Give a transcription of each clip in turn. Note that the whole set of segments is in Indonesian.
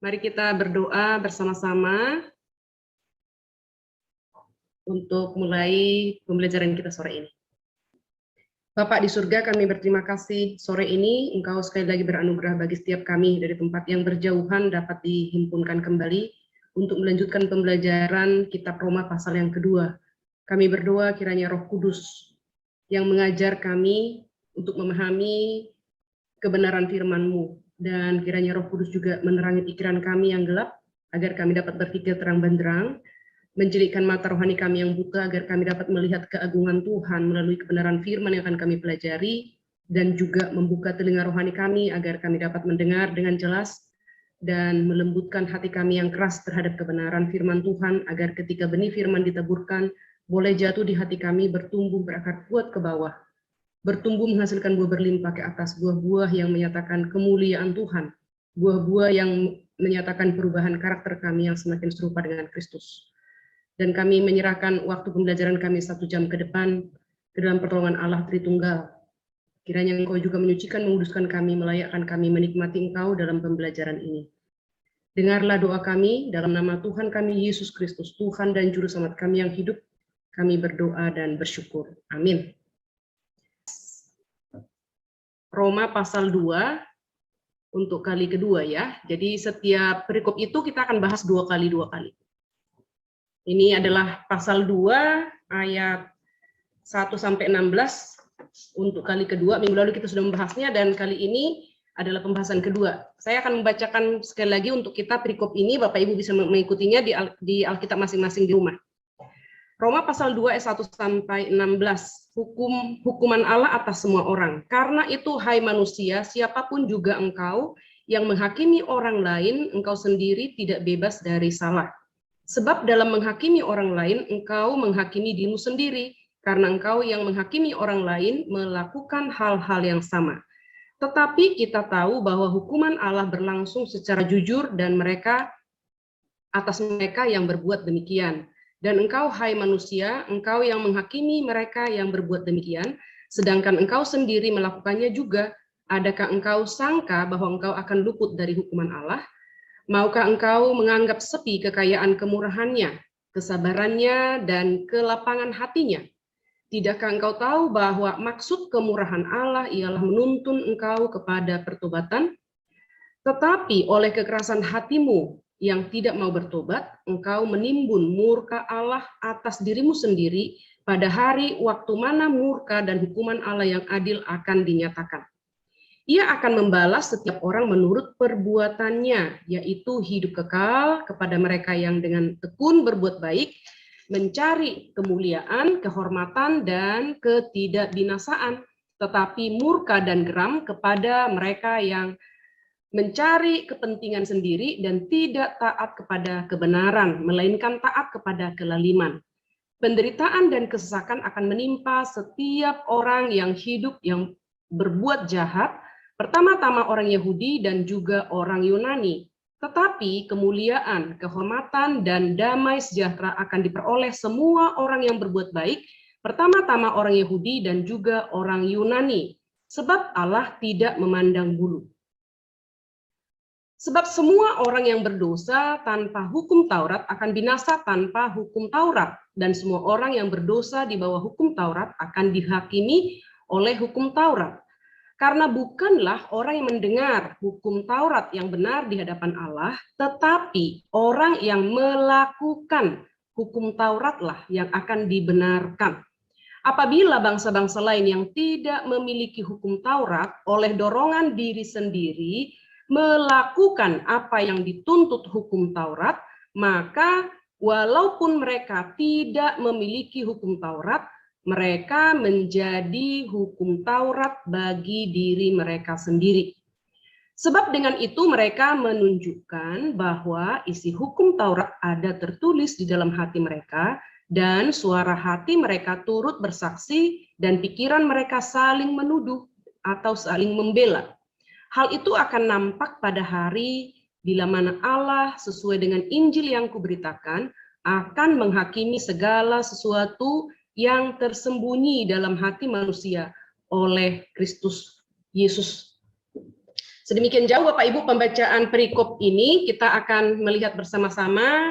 Mari kita berdoa bersama-sama untuk mulai pembelajaran kita sore ini. Bapak di surga, kami berterima kasih sore ini Engkau sekali lagi beranugerah bagi setiap kami dari tempat yang berjauhan dapat dihimpunkan kembali untuk melanjutkan pembelajaran kitab Roma pasal yang kedua. Kami berdoa kiranya Roh Kudus yang mengajar kami untuk memahami kebenaran firman-Mu, dan kiranya Roh Kudus juga menerangi pikiran kami yang gelap agar kami dapat berpikir terang benderang, menjadikan mata rohani kami yang buta agar kami dapat melihat keagungan Tuhan melalui kebenaran firman yang akan kami pelajari, dan juga membuka telinga rohani kami agar kami dapat mendengar dengan jelas dan melembutkan hati kami yang keras terhadap kebenaran firman Tuhan, agar ketika benih firman ditaburkan boleh jatuh di hati kami, bertumbuh berakar kuat ke bawah, bertumbuh menghasilkan buah berlimpah ke atas, buah-buah yang menyatakan kemuliaan Tuhan, buah-buah yang menyatakan perubahan karakter kami yang semakin serupa dengan Kristus. Dan kami menyerahkan waktu pembelajaran kami 1 jam ke depan ke dalam pertolongan Allah Tritunggal. Kiranya Engkau juga menyucikan, menguduskan kami, melayakkan kami menikmati Engkau dalam pembelajaran ini. Dengarlah doa kami dalam nama Tuhan kami Yesus Kristus, Tuhan dan Juru Selamat kami yang hidup. Kami berdoa dan bersyukur. Amin. Roma pasal 2 untuk kali kedua ya. Jadi setiap perikop itu kita akan bahas 2 kali. Ini adalah pasal 2 ayat 1 sampai 16 untuk kali kedua. Minggu lalu kita sudah membahasnya dan kali ini adalah pembahasan kedua. Saya akan membacakan sekali lagi untuk kita perikop ini, Bapak Ibu bisa mengikutinya di Alkitab masing-masing di rumah. Roma pasal 2 ayat 1 sampai 16. Hukuman Allah atas semua orang. Karena itu hai manusia, siapapun juga engkau yang menghakimi orang lain, engkau sendiri tidak bebas dari salah. Sebab dalam menghakimi orang lain, engkau menghakimi dirimu sendiri, karena engkau yang menghakimi orang lain melakukan hal-hal yang sama. Tetapi kita tahu bahwa hukuman Allah berlangsung secara jujur dan atas mereka yang berbuat demikian. Dan engkau, hai manusia, engkau yang menghakimi mereka yang berbuat demikian, sedangkan engkau sendiri melakukannya juga. Adakah engkau sangka bahwa engkau akan luput dari hukuman Allah? Maukah engkau menganggap sepi kekayaan kemurahannya, kesabarannya, dan kelapangan hatinya? Tidakkah engkau tahu bahwa maksud kemurahan Allah ialah menuntun engkau kepada pertobatan? Tetapi oleh kekerasan hatimu yang tidak mau bertobat, engkau menimbun murka Allah atas dirimu sendiri pada hari waktu mana murka dan hukuman Allah yang adil akan dinyatakan. Ia akan membalas setiap orang menurut perbuatannya, yaitu hidup kekal kepada mereka yang dengan tekun berbuat baik, mencari kemuliaan, kehormatan, dan ketidakbinasaan, tetapi murka dan geram kepada mereka yang mencari kepentingan sendiri dan tidak taat kepada kebenaran, melainkan taat kepada kelaliman. Penderitaan dan kesesakan akan menimpa setiap orang yang hidup yang berbuat jahat, pertama-tama orang Yahudi dan juga orang Yunani. Tetapi kemuliaan, kehormatan, dan damai sejahtera akan diperoleh semua orang yang berbuat baik, pertama-tama orang Yahudi dan juga orang Yunani. Sebab Allah tidak memandang bulu. Sebab semua orang yang berdosa tanpa hukum Taurat akan binasa tanpa hukum Taurat, dan semua orang yang berdosa di bawah hukum Taurat akan dihakimi oleh hukum Taurat. Karena bukanlah orang yang mendengar hukum Taurat yang benar di hadapan Allah, tetapi orang yang melakukan hukum Tauratlah yang akan dibenarkan. Apabila bangsa-bangsa lain yang tidak memiliki hukum Taurat oleh dorongan diri sendiri melakukan apa yang dituntut hukum Taurat, maka walaupun mereka tidak memiliki hukum Taurat, mereka menjadi hukum Taurat bagi diri mereka sendiri. Sebab dengan itu mereka menunjukkan bahwa isi hukum Taurat ada tertulis di dalam hati mereka, dan suara hati mereka turut bersaksi, dan pikiran mereka saling menuduh atau saling membela. Hal itu akan nampak pada hari bila mana Allah sesuai dengan Injil yang kuberitakan akan menghakimi segala sesuatu yang tersembunyi dalam hati manusia oleh Kristus Yesus. Sedemikian jauh Bapak Ibu pembacaan perikop ini, kita akan melihat bersama-sama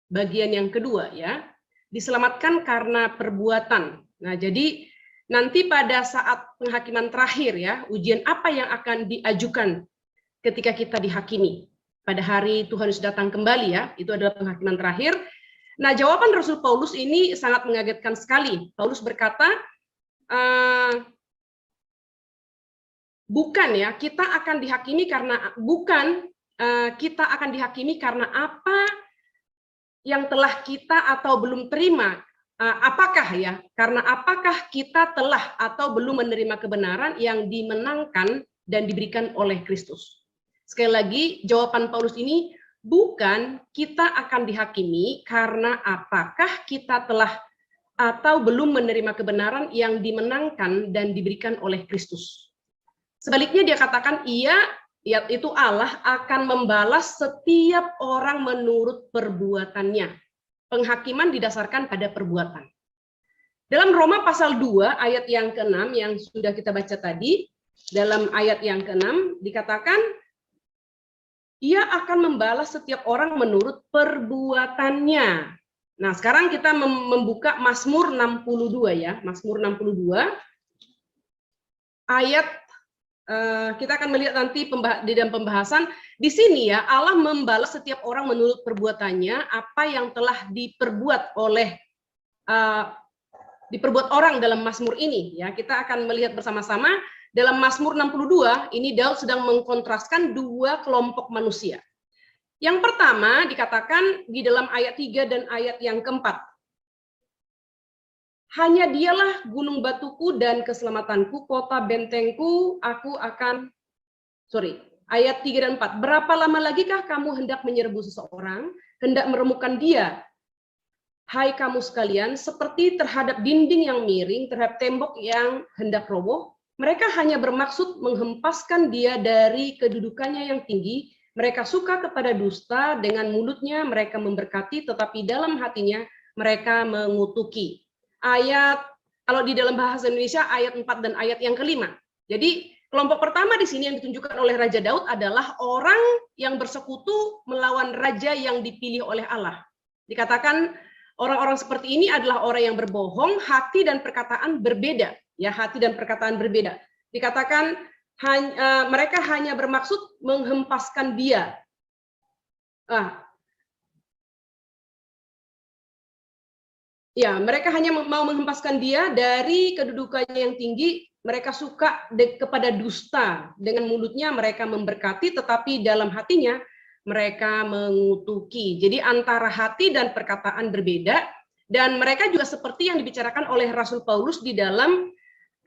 bagian yang kedua ya. Diselamatkan karena perbuatan. Nah, jadi nanti pada saat penghakiman terakhir ya, ujian apa yang akan diajukan ketika kita dihakimi. Pada hari Tuhan Yesus datang kembali ya, itu adalah penghakiman terakhir. Nah, jawaban Rasul Paulus ini sangat mengagetkan sekali. Paulus berkata, bukan ya, kita akan dihakimi karena kita akan dihakimi karena apa yang telah kita atau belum terima. Apakah ya? Karena apakah kita telah atau belum menerima kebenaran yang dimenangkan dan diberikan oleh Kristus. Sekali lagi, jawaban Paulus ini bukan kita akan dihakimi karena apakah kita telah atau belum menerima kebenaran yang dimenangkan dan diberikan oleh Kristus. Sebaliknya dia katakan yaitu Allah akan membalas setiap orang menurut perbuatannya. Penghakiman didasarkan pada perbuatan. Dalam Roma pasal 2 ayat yang ke-6 yang sudah kita baca tadi, dalam ayat yang ke-6 dikatakan, ia akan membalas setiap orang menurut perbuatannya. Nah, sekarang kita membuka Mazmur 62 ya, Mazmur 62 ayat kita akan melihat nanti di dalam pembahasan di sini ya, Allah membalas setiap orang menurut perbuatannya apa yang telah diperbuat orang dalam Mazmur ini ya. Kita akan melihat bersama-sama dalam Mazmur 62 ini Daud sedang mengkontraskan dua kelompok manusia. Yang pertama dikatakan di dalam ayat 3 dan ayat yang keempat. Hanya dialah gunung batuku dan keselamatanku, kota bentengku, ayat 3 dan 4. Berapa lama lagikah kamu hendak menyerbu seseorang, hendak meremukkan dia? Hai kamu sekalian, seperti terhadap dinding yang miring, terhadap tembok yang hendak roboh, mereka hanya bermaksud menghempaskan dia dari kedudukannya yang tinggi. Mereka suka kepada dusta, dengan mulutnya mereka memberkati, tetapi dalam hatinya mereka mengutuki. Kalau di dalam bahasa Indonesia ayat 4 dan ayat yang ke-5. Jadi kelompok pertama di sini yang ditunjukkan oleh Raja Daud adalah orang yang bersekutu melawan raja yang dipilih oleh Allah. Dikatakan orang-orang seperti ini adalah orang yang berbohong, hati dan perkataan berbeda. Ya, hati dan perkataan berbeda. Dikatakan mereka hanya bermaksud menghempaskan dia. Ya, mereka hanya mau menghempaskan dia dari kedudukannya yang tinggi. Mereka suka kepada dusta. Dengan mulutnya mereka memberkati, tetapi dalam hatinya mereka mengutuki. Jadi antara hati dan perkataan berbeda. Dan mereka juga seperti yang dibicarakan oleh Rasul Paulus di dalam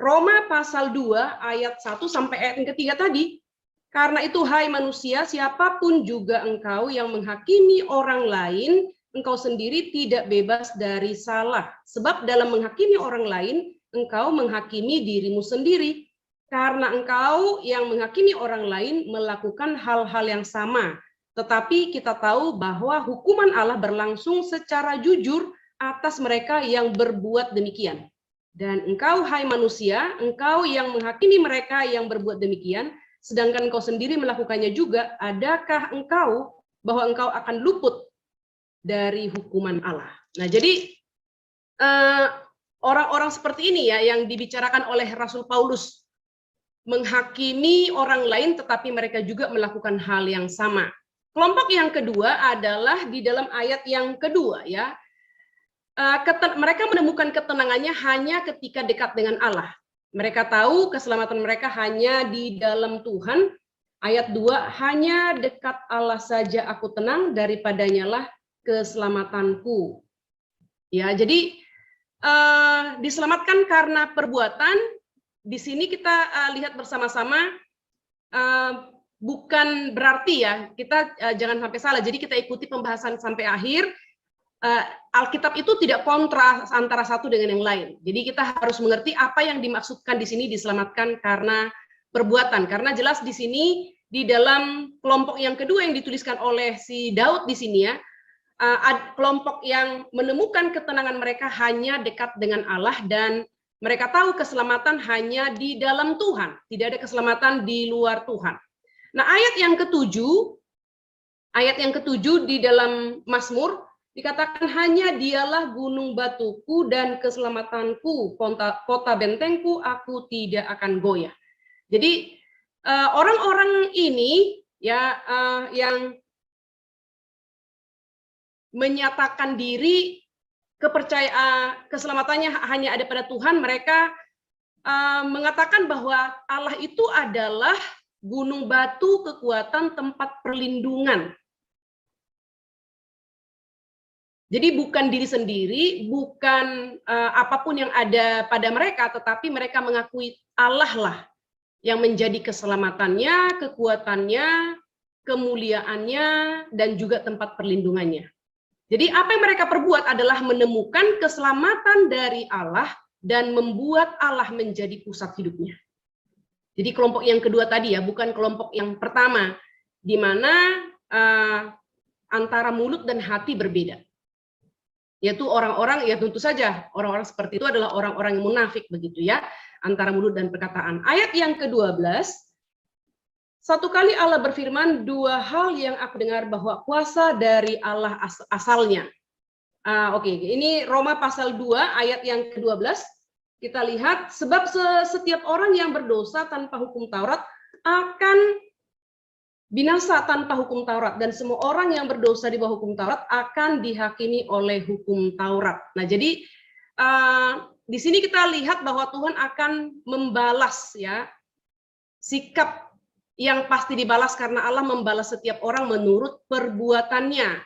Roma pasal 2 ayat 1 sampai ayat yang ketiga tadi. Karena itu, hai manusia, siapapun juga engkau yang menghakimi orang lain, engkau sendiri tidak bebas dari salah. Sebab dalam menghakimi orang lain, engkau menghakimi dirimu sendiri. Karena engkau yang menghakimi orang lain melakukan hal-hal yang sama. Tetapi kita tahu bahwa hukuman Allah berlangsung secara jujur atas mereka yang berbuat demikian. Dan engkau, hai manusia, engkau yang menghakimi mereka yang berbuat demikian, sedangkan engkau sendiri melakukannya juga, adakah engkau bahwa engkau akan luput dari hukuman Allah? Nah, jadi orang-orang seperti ini ya yang dibicarakan oleh Rasul Paulus, menghakimi orang lain tetapi mereka juga melakukan hal yang sama. Kelompok yang kedua adalah di dalam ayat yang kedua ya. Mereka menemukan ketenangannya hanya ketika dekat dengan Allah. Mereka tahu keselamatan mereka hanya di dalam Tuhan. Ayat 2, hanya dekat Allah saja aku tenang, daripadanya lah keselamatanku. Ya, jadi diselamatkan karena perbuatan. Di sini kita lihat bersama-sama, bukan berarti ya kita jangan sampai salah. Jadi kita ikuti pembahasan sampai akhir. Alkitab itu tidak kontra antara satu dengan yang lain. Jadi kita harus mengerti apa yang dimaksudkan di sini diselamatkan karena perbuatan. Karena jelas di sini di dalam kelompok yang kedua yang dituliskan oleh si Daud di sini ya, kelompok yang menemukan ketenangan mereka hanya dekat dengan Allah dan Mereka tahu keselamatan hanya di dalam Tuhan, tidak ada keselamatan di luar Tuhan. Nah, ayat yang ketujuh di dalam Mazmur dikatakan, hanya dialah gunung batuku dan keselamatanku, kota bentengku, aku tidak akan goyah. Jadi orang-orang ini ya yang menyatakan diri keselamatannya hanya ada pada Tuhan, mereka mengatakan bahwa Allah itu adalah gunung batu, kekuatan, tempat perlindungan. Jadi bukan diri sendiri, bukan apapun yang ada pada mereka, tetapi mereka mengakui Allah lah yang menjadi keselamatannya, kekuatannya, kemuliaannya, dan juga tempat perlindungannya. Jadi apa yang mereka perbuat adalah menemukan keselamatan dari Allah dan membuat Allah menjadi pusat hidupnya. Jadi kelompok yang kedua tadi ya, bukan kelompok yang pertama, di mana antara mulut dan hati berbeda. Yaitu orang-orang, ya tentu saja orang-orang seperti itu adalah orang-orang yang munafik begitu ya, antara mulut dan perkataan. Ayat yang ke-12, satu kali Allah berfirman, dua hal yang aku dengar bahwa kuasa dari Allah asalnya. Oke, ini Roma pasal 2 ayat yang ke-12. Kita lihat, sebab setiap orang yang berdosa tanpa hukum Taurat akan binasa tanpa hukum Taurat, dan semua orang yang berdosa di bawah hukum Taurat akan dihakimi oleh hukum Taurat. Nah, jadi di sini kita lihat bahwa Tuhan akan membalas ya sikap yang pasti dibalas, karena Allah membalas setiap orang menurut perbuatannya.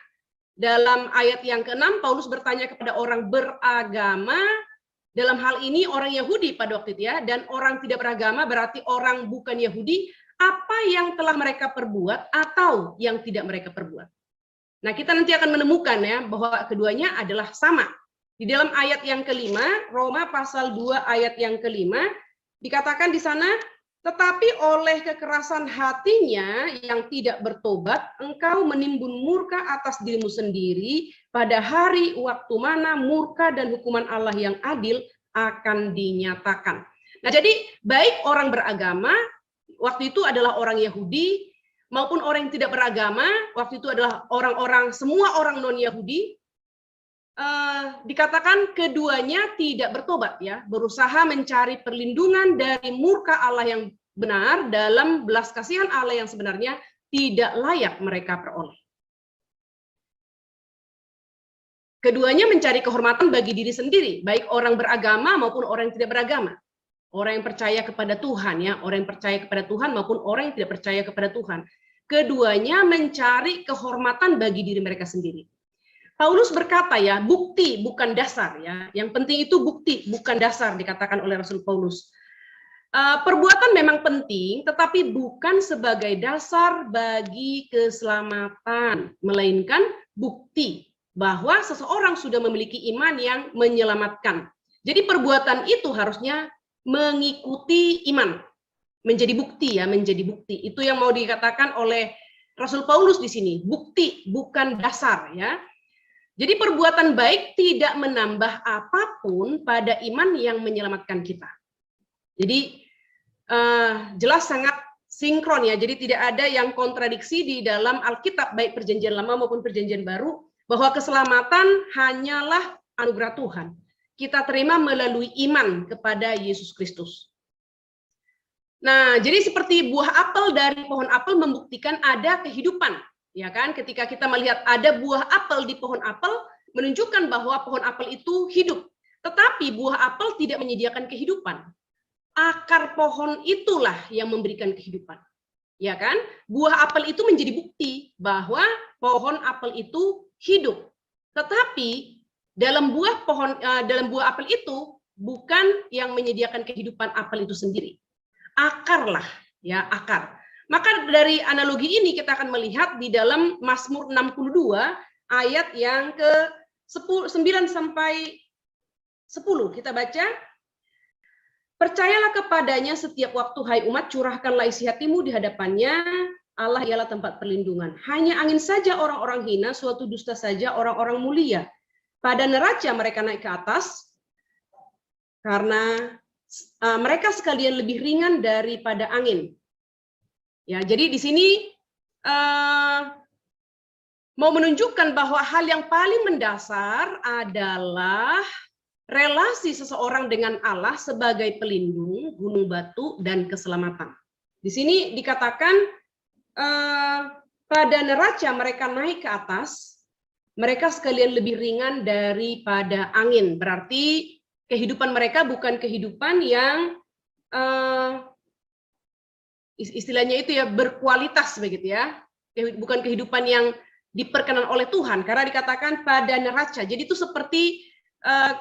Dalam ayat yang ke-6 Paulus bertanya kepada orang beragama, dalam hal ini orang Yahudi pada waktu itu ya, dan orang tidak beragama berarti orang bukan Yahudi, apa yang telah mereka perbuat atau yang tidak mereka perbuat. Nah, kita nanti akan menemukan ya bahwa keduanya adalah sama. Di dalam ayat yang ke-5, Roma pasal 2 ayat yang ke-5, dikatakan di sana, tetapi oleh kekerasan hatinya yang tidak bertobat, engkau menimbun murka atas dirimu sendiri pada hari waktu mana murka dan hukuman Allah yang adil akan dinyatakan. Nah, jadi baik orang beragama, waktu itu adalah orang Yahudi, maupun orang yang tidak beragama, waktu itu adalah orang-orang, semua orang non-Yahudi, dikatakan keduanya tidak bertobat ya, berusaha mencari perlindungan dari murka Allah yang benar dalam belas kasihan Allah yang sebenarnya tidak layak mereka peroleh. Keduanya mencari kehormatan bagi diri sendiri, baik orang beragama maupun orang yang tidak beragama. Orang yang percaya kepada Tuhan ya, orang yang percaya kepada Tuhan maupun orang yang tidak percaya kepada Tuhan. Keduanya mencari kehormatan bagi diri mereka sendiri. Paulus berkata ya, bukti bukan dasar ya. Yang penting itu bukti bukan dasar, dikatakan oleh Rasul Paulus. Perbuatan memang penting, tetapi bukan sebagai dasar bagi keselamatan, melainkan bukti bahwa seseorang sudah memiliki iman yang menyelamatkan. Jadi perbuatan itu harusnya mengikuti iman, menjadi bukti ya, menjadi bukti. Itu yang mau dikatakan oleh Rasul Paulus di sini, bukti bukan dasar ya. Jadi perbuatan baik tidak menambah apapun pada iman yang menyelamatkan kita. Jadi jelas sangat sinkron ya. Jadi tidak ada yang kontradiksi di dalam Alkitab baik Perjanjian Lama maupun Perjanjian Baru, bahwa keselamatan hanyalah anugerah Tuhan. Kita terima melalui iman kepada Yesus Kristus. Nah, jadi seperti buah apel dari pohon apel membuktikan ada kehidupan, ya kan? Ketika kita melihat ada buah apel di pohon apel, menunjukkan bahwa pohon apel itu hidup. Tetapi buah apel tidak menyediakan kehidupan. Akar pohon itulah yang memberikan kehidupan, ya kan? Buah apel itu menjadi bukti bahwa pohon apel itu hidup. Tetapi dalam buah apel itu bukan yang menyediakan kehidupan apel itu sendiri. Akar lah, ya akar. Maka dari analogi ini kita akan melihat di dalam Mazmur 62 ayat yang ke-9 sampai 10. Kita baca. Percayalah kepadanya setiap waktu, hai umat, curahkanlah isi hatimu di hadapannya. Allah ialah tempat perlindungan. Hanya angin saja orang-orang hina, suatu dusta saja orang-orang mulia. Pada neraca mereka naik ke atas, karena mereka sekalian lebih ringan daripada angin. Ya, jadi di sini mau menunjukkan bahwa hal yang paling mendasar adalah relasi seseorang dengan Allah sebagai pelindung, gunung batu, dan keselamatan. Di sini dikatakan pada neraca mereka naik ke atas, mereka sekalian lebih ringan daripada angin. Berarti kehidupan mereka bukan kehidupan yang istilahnya itu ya berkualitas begitu ya, bukan kehidupan yang diperkenan oleh Tuhan, karena dikatakan pada neraca. Jadi itu seperti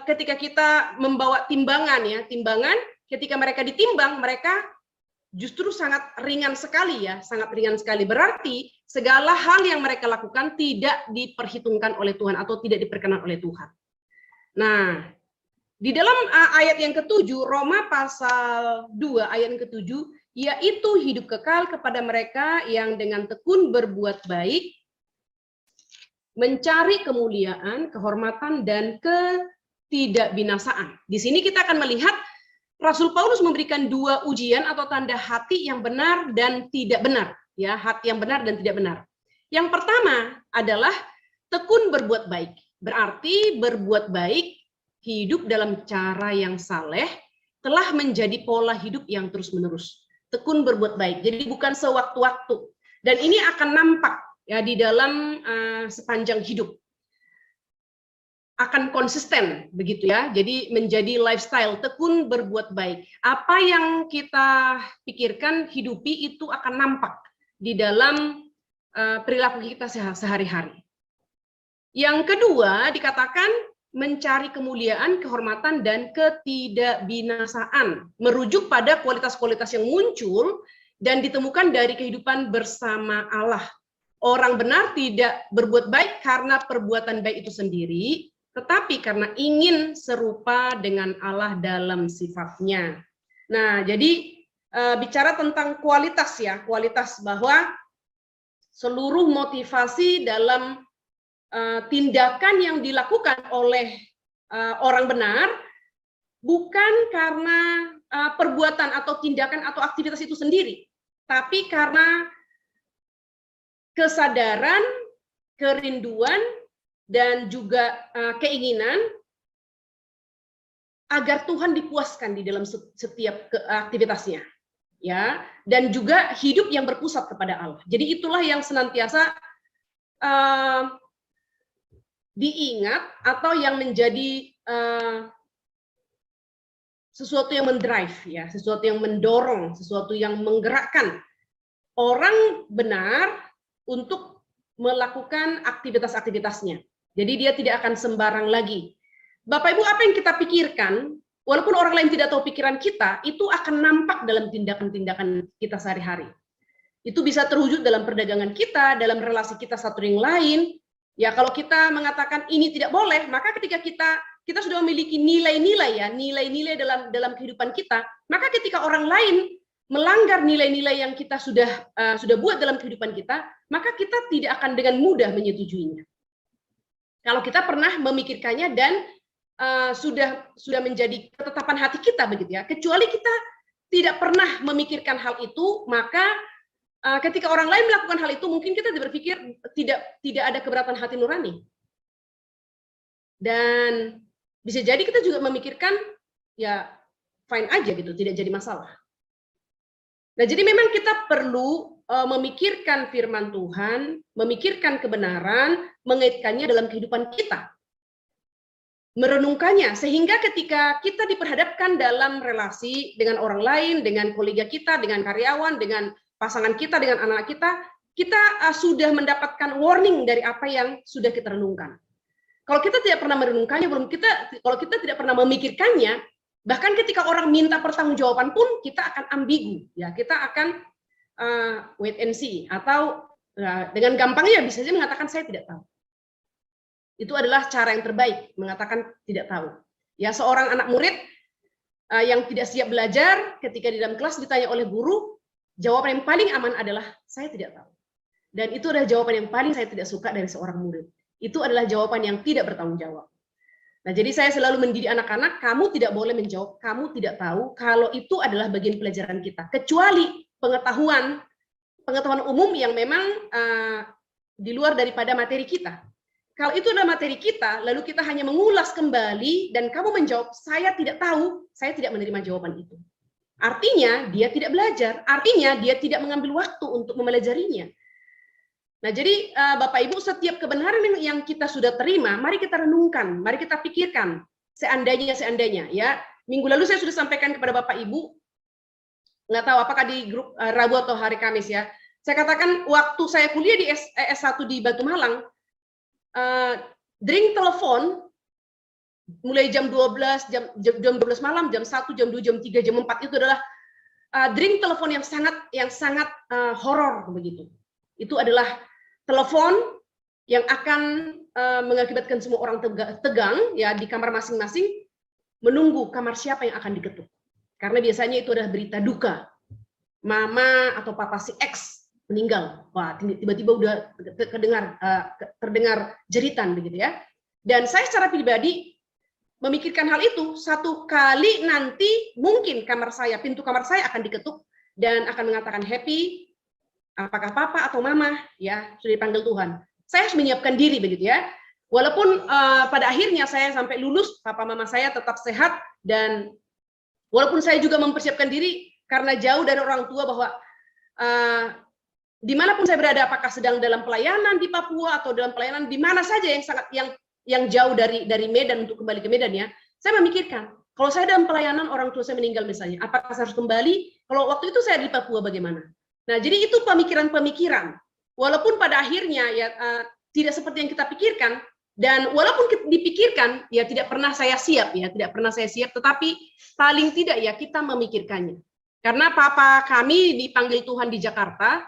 ketika kita membawa timbangan ya, timbangan ketika mereka ditimbang mereka justru sangat ringan sekali ya, sangat ringan sekali. Berarti segala hal yang mereka lakukan tidak diperhitungkan oleh Tuhan atau tidak diperkenan oleh Tuhan. Nah, di dalam ayat yang ke-7, Roma pasal 2 ayat yang ke-7, yaitu hidup kekal kepada mereka yang dengan tekun berbuat baik, mencari kemuliaan, kehormatan, dan ketidakbinasaan. Di sini kita akan melihat Rasul Paulus memberikan dua ujian atau tanda hati yang benar dan tidak benar. Ya, hati yang benar dan tidak benar. Yang pertama adalah tekun berbuat baik. Berarti berbuat baik, hidup dalam cara yang saleh, telah menjadi pola hidup yang terus-menerus. Tekun berbuat baik. Jadi bukan sewaktu-waktu. Dan ini akan nampak ya di dalam sepanjang hidup, akan konsisten begitu ya. Jadi menjadi lifestyle tekun berbuat baik. Apa yang kita pikirkan, hidupi, itu akan nampak di dalam perilaku kita sehari-hari. Yang kedua dikatakan mencari kemuliaan, kehormatan, dan ketidakbinasaan, merujuk pada kualitas-kualitas yang muncul dan ditemukan dari kehidupan bersama Allah. Orang benar tidak berbuat baik karena perbuatan baik itu sendiri, tetapi karena ingin serupa dengan Allah dalam sifatnya. Nah, jadi bicara tentang kualitas ya, kualitas bahwa seluruh motivasi dalam tindakan yang dilakukan oleh orang benar bukan karena perbuatan atau tindakan atau aktivitas itu sendiri, tapi karena kesadaran, kerinduan, dan juga keinginan agar Tuhan dipuaskan di dalam setiap aktivitasnya, ya, dan juga hidup yang berpusat kepada Allah. Jadi itulah yang senantiasa diingat atau yang menjadi sesuatu yang mendrive, ya, sesuatu yang mendorong, sesuatu yang menggerakkan orang benar untuk melakukan aktivitas-aktivitasnya. Jadi dia tidak akan sembarang lagi. Bapak Ibu, apa yang kita pikirkan, walaupun orang lain tidak tahu pikiran kita, itu akan nampak dalam tindakan-tindakan kita sehari-hari. Itu bisa terwujud dalam perdagangan kita, dalam relasi kita satu dengan lain. Ya, kalau kita mengatakan ini tidak boleh, maka ketika kita sudah memiliki nilai-nilai ya, nilai-nilai dalam kehidupan kita, maka ketika orang lain melanggar nilai-nilai yang kita sudah buat dalam kehidupan kita, maka kita tidak akan dengan mudah menyetujuinya. Kalau kita pernah memikirkannya dan sudah menjadi ketetapan hati kita begitu ya. Kecuali kita tidak pernah memikirkan hal itu, maka ketika orang lain melakukan hal itu, mungkin kita berpikir tidak ada keberatan hati nurani. Dan bisa jadi kita juga memikirkan ya fine aja gitu, tidak jadi masalah. Nah, jadi memang kita perlu memikirkan firman Tuhan, memikirkan kebenaran, mengaitkannya dalam kehidupan kita. Merenungkannya, sehingga ketika kita diperhadapkan dalam relasi dengan orang lain, dengan kolega kita, dengan karyawan, dengan pasangan kita, dengan anak kita, kita sudah mendapatkan warning dari apa yang sudah kita renungkan. Kalau kita tidak pernah merenungkannya, kalau kita tidak pernah memikirkannya, bahkan ketika orang minta pertanggungjawaban pun kita akan ambigu, ya, kita akan wait and see, atau dengan gampangnya bisa saja mengatakan saya tidak tahu. Itu adalah cara yang terbaik, mengatakan tidak tahu. Ya, seorang anak murid yang tidak siap belajar, ketika di dalam kelas ditanya oleh guru, jawaban yang paling aman adalah saya tidak tahu. Dan itu adalah jawaban yang paling saya tidak suka dari seorang murid. Itu adalah jawaban yang tidak bertanggung jawab. Nah, jadi saya selalu mendidik anak-anak, kamu tidak boleh menjawab, kamu tidak tahu, kalau itu adalah bagian pelajaran kita. Kecuali pengetahuan umum yang memang di luar daripada materi kita. Kalau itu adalah materi kita, lalu kita hanya mengulas kembali, dan kamu menjawab, saya tidak tahu, saya tidak menerima jawaban itu. Artinya, dia tidak belajar, artinya dia tidak mengambil waktu untuk mempelajarinya. Nah, jadi Bapak Ibu, setiap kebenaran yang kita sudah terima, mari kita renungkan, mari kita pikirkan, seandainya ya. Minggu lalu saya sudah sampaikan kepada Bapak Ibu, nggak tahu apakah di grup Rabu atau hari Kamis ya. Saya katakan waktu saya kuliah di S1 di Batu Malang, ring telepon mulai jam 12, jam 12 malam, jam 1, jam 2, jam 3, jam 4 itu adalah ring telepon yang sangat horor begitu. Itu adalah telepon yang akan mengakibatkan semua orang tegang ya di kamar masing-masing, menunggu kamar siapa yang akan diketuk. Karena biasanya itu adalah berita duka. Mama atau papa si X meninggal. Wah, tiba-tiba udah terdengar jeritan begitu ya. Dan saya secara pribadi memikirkan hal itu, satu kali nanti mungkin pintu kamar saya akan diketuk dan akan mengatakan, happy, apakah papa atau mama ya sudah dipanggil Tuhan. Saya harus menyiapkan diri begitu ya. Walaupun pada akhirnya saya sampai lulus, papa mama saya tetap sehat, dan walaupun saya juga mempersiapkan diri karena jauh dari orang tua, bahwa dimanapun saya berada, apakah sedang dalam pelayanan di Papua atau dalam pelayanan di mana saja yang jauh dari Medan untuk kembali ke Medan ya, saya memikirkan kalau saya dalam pelayanan orang tua saya meninggal misalnya, apakah saya harus kembali? Kalau waktu itu saya di Papua bagaimana? Nah, jadi itu pemikiran-pemikiran. Walaupun pada akhirnya ya tidak seperti yang kita pikirkan, dan walaupun dipikirkan ya tidak pernah saya siap, tetapi paling tidak ya kita memikirkannya. Karena papa kami dipanggil Tuhan di Jakarta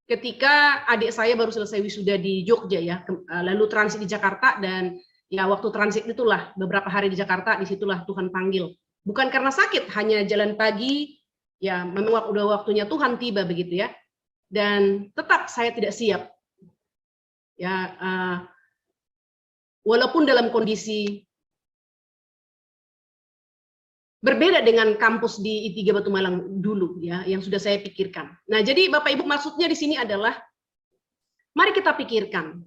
ketika adik saya baru selesai wisuda di Jogja ya, lalu transit di Jakarta, dan ya waktu transit itulah beberapa hari di Jakarta, disitulah Tuhan panggil. Bukan karena sakit, hanya jalan pagi. Ya, memang udah waktunya Tuhan tiba begitu ya. Dan tetap saya tidak siap. Ya, walaupun dalam kondisi berbeda dengan kampus di I3 Batu Malang dulu ya, yang sudah saya pikirkan. Nah, jadi Bapak Ibu, maksudnya di sini adalah mari kita pikirkan.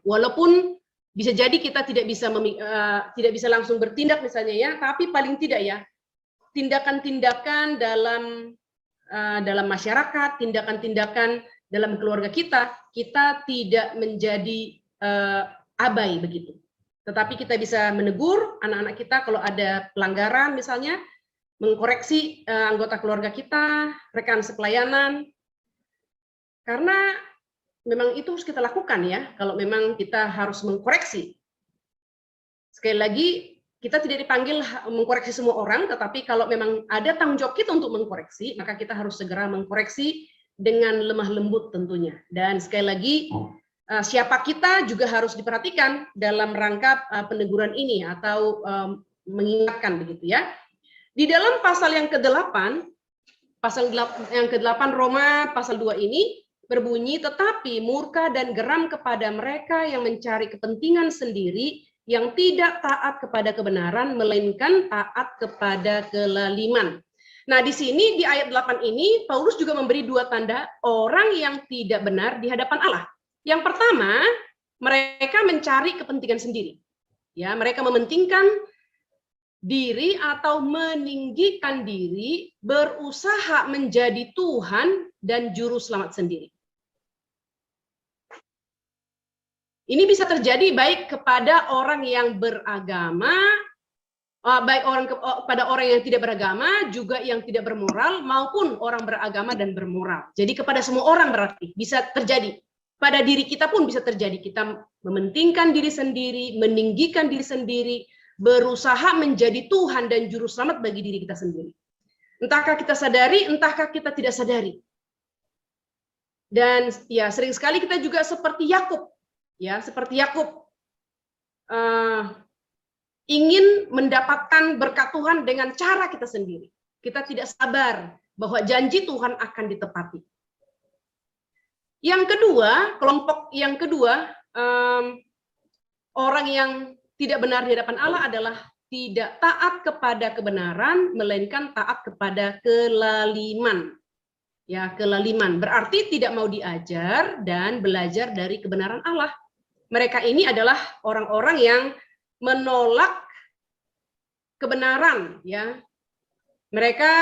Walaupun bisa jadi kita tidak bisa langsung bertindak misalnya ya, tapi paling tidak ya tindakan-tindakan dalam masyarakat, tindakan-tindakan dalam keluarga kita tidak menjadi abai begitu. Tetapi kita bisa menegur anak-anak kita kalau ada pelanggaran misalnya, mengkoreksi anggota keluarga kita, rekan sepelayanan. Karena memang itu harus kita lakukan ya, kalau memang kita harus mengkoreksi. Sekali lagi, kita tidak dipanggil mengkoreksi semua orang, tetapi kalau memang ada tanggung jawab kita untuk mengkoreksi, maka kita harus segera mengkoreksi dengan lemah lembut tentunya. Dan sekali lagi, siapa kita juga harus diperhatikan dalam rangka peneguran ini atau mengingatkan begitu ya. Di dalam pasal yang ke-8, Roma pasal 2 ini berbunyi, tetapi murka dan geram kepada mereka yang mencari kepentingan sendiri, yang tidak taat kepada kebenaran, melainkan taat kepada kelaliman. Nah, di sini di ayat 8 ini Paulus juga memberi dua tanda orang yang tidak benar di hadapan Allah. Yang pertama, mereka mencari kepentingan sendiri. Ya, mereka mementingkan diri atau meninggikan diri, berusaha menjadi Tuhan dan juru selamat sendiri. Ini bisa terjadi baik kepada orang yang beragama, pada orang yang tidak beragama, juga yang tidak bermoral, maupun orang beragama dan bermoral. Jadi kepada semua orang berarti bisa terjadi. Pada diri kita pun bisa terjadi. Kita mementingkan diri sendiri, meninggikan diri sendiri, berusaha menjadi Tuhan dan juru selamat bagi diri kita sendiri. Entahkah kita sadari, entahkah kita tidak sadari. Dan ya sering sekali kita juga seperti Yakub. Ya, seperti Yakub ingin mendapatkan berkat Tuhan dengan cara kita sendiri. Kita tidak sabar bahwa janji Tuhan akan ditepati. Yang kedua, kelompok yang kedua, orang yang tidak benar di hadapan Allah adalah tidak taat kepada kebenaran, melainkan taat kepada kelaliman. Ya, kelaliman berarti tidak mau diajar dan belajar dari kebenaran Allah. Mereka ini adalah orang-orang yang menolak kebenaran, ya. Mereka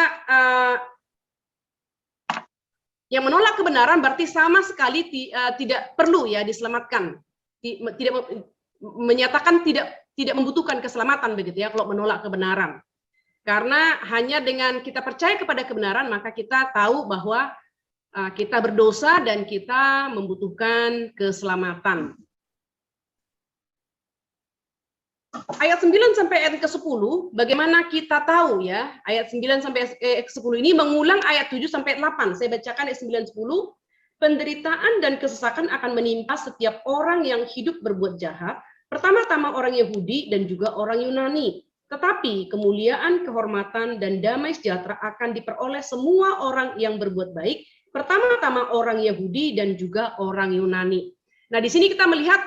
yang menolak kebenaran berarti sama sekali tidak perlu ya diselamatkan, tidak menyatakan tidak membutuhkan keselamatan begitu ya kalau menolak kebenaran. Karena hanya dengan kita percaya kepada kebenaran maka kita tahu bahwa kita berdosa dan kita membutuhkan keselamatan. Ayat 9 sampai ayat ke-10, bagaimana kita tahu ya, ayat 9 sampai ke-10 ini mengulang ayat 7 sampai 8. Saya bacakan ayat 9 10. Penderitaan dan kesesakan akan menimpa setiap orang yang hidup berbuat jahat, pertama-tama orang Yahudi dan juga orang Yunani. Tetapi kemuliaan, kehormatan dan damai sejahtera akan diperoleh semua orang yang berbuat baik, pertama-tama orang Yahudi dan juga orang Yunani. Nah, di sini kita melihat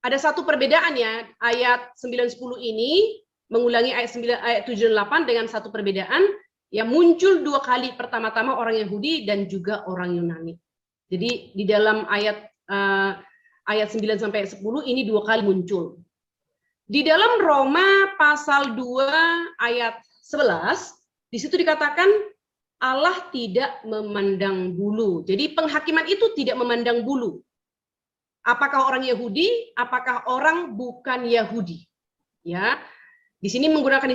ada satu perbedaan ya, ayat 9-10 ini mengulangi ayat 7 dan 8 dengan satu perbedaan yang muncul dua kali, pertama-tama orang Yahudi dan juga orang Yunani. Jadi di dalam ayat 9 sampai 10 ini dua kali muncul. Di dalam Roma pasal 2 ayat 11, di situ dikatakan Allah tidak memandang bulu. Jadi penghakiman itu tidak memandang bulu. Apakah orang Yahudi, apakah orang bukan Yahudi? Ya, di sini menggunakan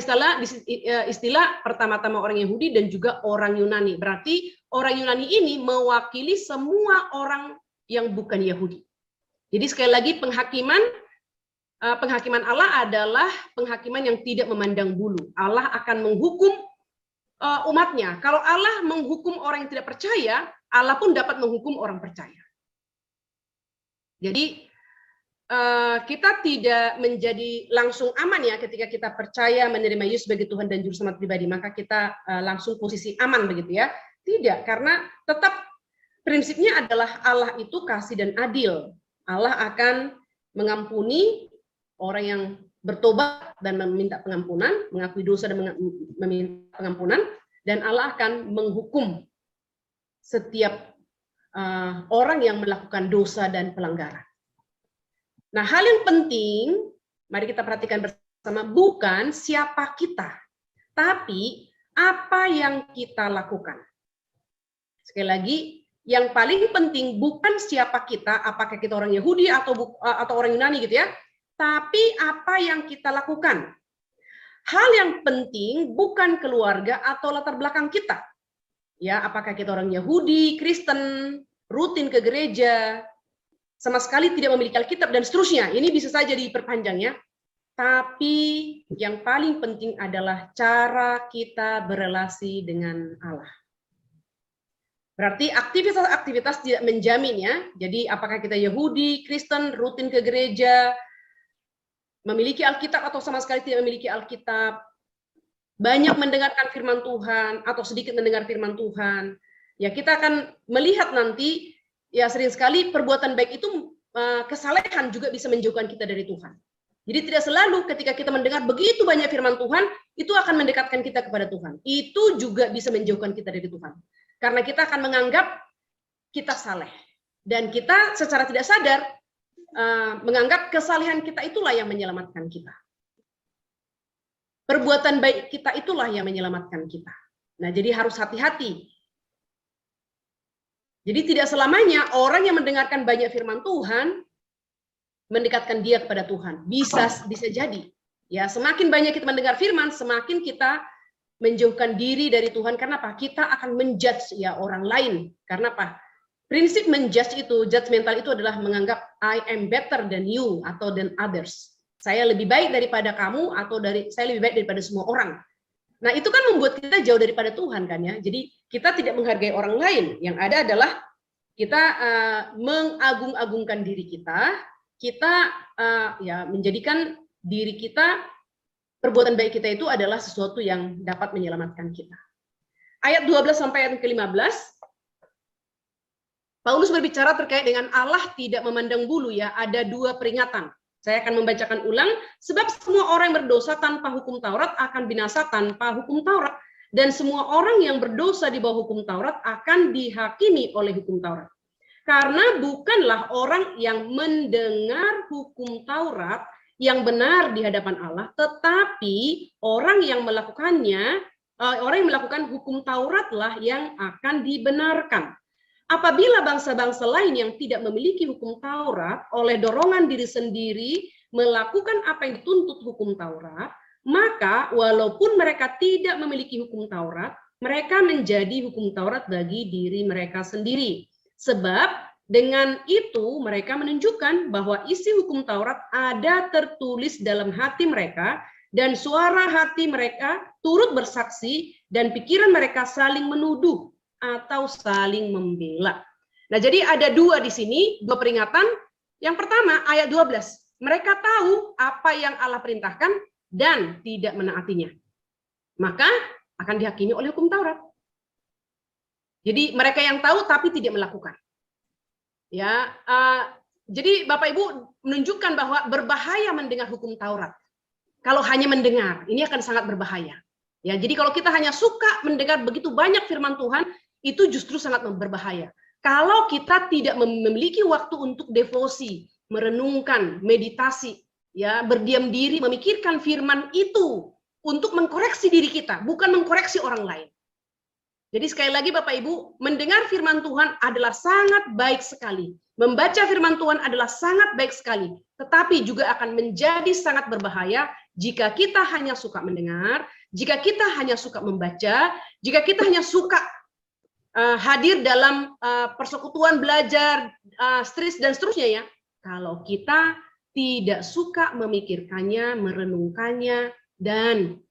istilah pertama-tama orang Yahudi dan juga orang Yunani. Berarti orang Yunani ini mewakili semua orang yang bukan Yahudi. Jadi sekali lagi penghakiman Allah adalah penghakiman yang tidak memandang bulu. Allah akan menghukum umatnya. Kalau Allah menghukum orang yang tidak percaya, Allah pun dapat menghukum orang percaya. Jadi kita tidak menjadi langsung aman ya ketika kita percaya menerima Yesus sebagai Tuhan dan Juru Selamat pribadi, maka kita langsung posisi aman begitu ya. Tidak, karena tetap prinsipnya adalah Allah itu kasih dan adil. Allah akan mengampuni orang yang bertobat dan meminta pengampunan, mengakui dosa dan meminta pengampunan, dan Allah akan menghukum setiap orang yang melakukan dosa dan pelanggaran. Nah, hal yang penting, mari kita perhatikan bersama, bukan siapa kita, tapi apa yang kita lakukan. Sekali lagi, yang paling penting bukan siapa kita, apakah kita orang Yahudi atau orang Yunani gitu ya, tapi apa yang kita lakukan. Hal yang penting bukan keluarga atau latar belakang kita. Ya, apakah kita orang Yahudi, Kristen, rutin ke gereja, sama sekali tidak memiliki Alkitab dan seterusnya. Ini bisa saja diperpanjang ya. Tapi yang paling penting adalah cara kita berelasi dengan Allah. Berarti aktivitas-aktivitas tidak menjamin ya. Jadi apakah kita Yahudi, Kristen, rutin ke gereja, memiliki Alkitab atau sama sekali tidak memiliki Alkitab, banyak mendengarkan firman Tuhan atau sedikit mendengar firman Tuhan, ya kita akan melihat nanti ya sering sekali perbuatan baik itu kesalehan juga bisa menjauhkan kita dari Tuhan. Jadi tidak selalu ketika kita mendengar begitu banyak firman Tuhan itu akan mendekatkan kita kepada Tuhan. Itu juga bisa menjauhkan kita dari Tuhan. Karena kita akan menganggap kita saleh dan kita secara tidak sadar menganggap kesalehan kita itulah yang menyelamatkan kita. Perbuatan baik kita itulah yang menyelamatkan kita. Nah, jadi harus hati-hati. Jadi tidak selamanya orang yang mendengarkan banyak firman Tuhan mendekatkan dia kepada Tuhan. Bisa jadi. Ya, semakin banyak kita mendengar firman, semakin kita menjauhkan diri dari Tuhan. Karena apa? Kita akan menjudge ya orang lain. Karena apa? Prinsip menjudge itu, judgmental itu adalah menganggap I am better than you atau than others. Saya lebih baik daripada kamu atau saya lebih baik daripada semua orang. Nah, itu kan membuat kita jauh daripada Tuhan kan ya. Jadi kita tidak menghargai orang lain. Yang ada adalah kita mengagung-agungkan diri kita. Kita ya menjadikan diri kita, perbuatan baik kita itu adalah sesuatu yang dapat menyelamatkan kita. Ayat 12 sampai ayat ke-15. Paulus berbicara terkait dengan Allah tidak memandang bulu ya, ada dua peringatan. Saya akan membacakan ulang, sebab semua orang yang berdosa tanpa hukum Taurat akan binasa tanpa hukum Taurat. Dan semua orang yang berdosa di bawah hukum Taurat akan dihakimi oleh hukum Taurat. Karena bukanlah orang yang mendengar hukum Taurat yang benar di hadapan Allah, tetapi orang yang melakukannya, orang yang melakukan hukum Tauratlah yang akan dibenarkan. Apabila bangsa-bangsa lain yang tidak memiliki hukum Taurat oleh dorongan diri sendiri melakukan apa yang dituntut hukum Taurat, maka walaupun mereka tidak memiliki hukum Taurat, mereka menjadi hukum Taurat bagi diri mereka sendiri. Sebab dengan itu mereka menunjukkan bahwa isi hukum Taurat ada tertulis dalam hati mereka, dan suara hati mereka turut bersaksi, dan pikiran mereka saling menuduh atau saling membela. Nah, jadi ada dua di sini, dua peringatan. Yang pertama, ayat 12. Mereka tahu apa yang Allah perintahkan dan tidak menaatinya. Maka akan dihakimi oleh hukum Taurat. Jadi mereka yang tahu tapi tidak melakukan. Ya, jadi Bapak Ibu menunjukkan bahwa berbahaya mendengar hukum Taurat. Kalau hanya mendengar, ini akan sangat berbahaya. Ya, jadi kalau kita hanya suka mendengar begitu banyak firman Tuhan, itu justru sangat berbahaya. Kalau kita tidak memiliki waktu untuk devosi, merenungkan, meditasi, ya, berdiam diri, memikirkan firman itu untuk mengkoreksi diri kita, bukan mengkoreksi orang lain. Jadi sekali lagi Bapak Ibu, mendengar firman Tuhan adalah sangat baik sekali. Membaca firman Tuhan adalah sangat baik sekali, tetapi juga akan menjadi sangat berbahaya jika kita hanya suka mendengar, jika kita hanya suka membaca, jika kita hanya suka hadir dalam persekutuan belajar, stris dan seterusnya ya. Kalau kita tidak suka memikirkannya, merenungkannya, dan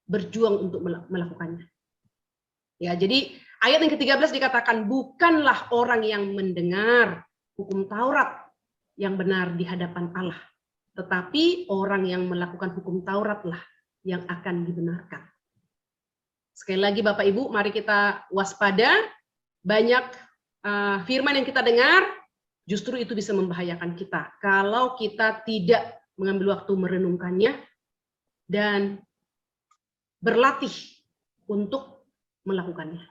berjuang untuk melakukannya. Ya, jadi ayat yang ke-13 dikatakan, bukanlah orang yang mendengar hukum Taurat yang benar di hadapan Allah, tetapi orang yang melakukan hukum Tauratlah yang akan dibenarkan. Sekali lagi Bapak Ibu, mari kita waspada. Banyak firman yang kita dengar, justru itu bisa membahayakan kita. Kalau kita tidak mengambil waktu merenungkannya dan berlatih untuk melakukannya.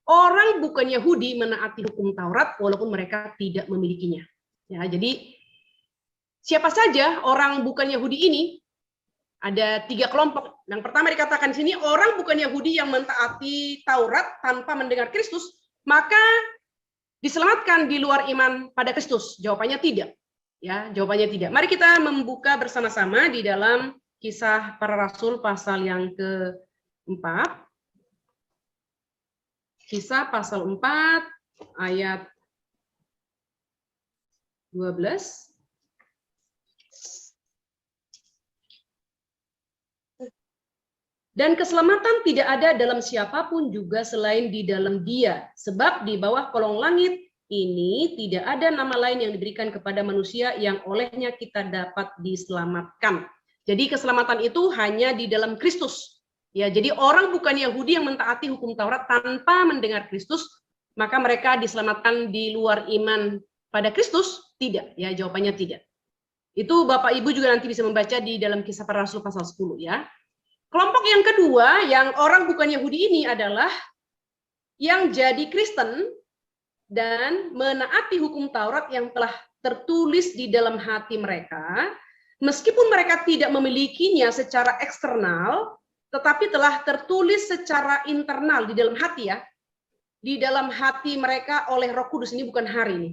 Orang bukan Yahudi menaati hukum Taurat walaupun mereka tidak memilikinya. Ya, jadi siapa saja orang bukan Yahudi ini? Ada 3 kelompok. Yang pertama dikatakan di sini, orang bukan Yahudi yang mentaati Taurat tanpa mendengar Kristus, maka diselamatkan di luar iman pada Kristus. Jawabannya tidak. Ya, jawabannya tidak. Mari kita membuka bersama-sama di dalam Kisah Para Rasul pasal yang ke-4. Kisah pasal 4 ayat 12. Dan keselamatan tidak ada dalam siapapun juga selain di dalam Dia, sebab di bawah kolong langit ini tidak ada nama lain yang diberikan kepada manusia yang olehnya kita dapat diselamatkan. Jadi keselamatan itu hanya di dalam Kristus. Ya, jadi orang bukan Yahudi yang mentaati hukum Taurat tanpa mendengar Kristus, maka mereka diselamatkan di luar iman pada Kristus? Tidak, ya, jawabannya tidak. Itu Bapak Ibu juga nanti bisa membaca di dalam Kisah Para Rasul pasal 10 ya. Kelompok yang kedua, yang orang bukan Yahudi ini adalah yang jadi Kristen dan menaati hukum Taurat yang telah tertulis di dalam hati mereka, meskipun mereka tidak memilikinya secara eksternal, tetapi telah tertulis secara internal di dalam hati ya, di dalam hati mereka oleh Roh Kudus. Ini bukan hari ini,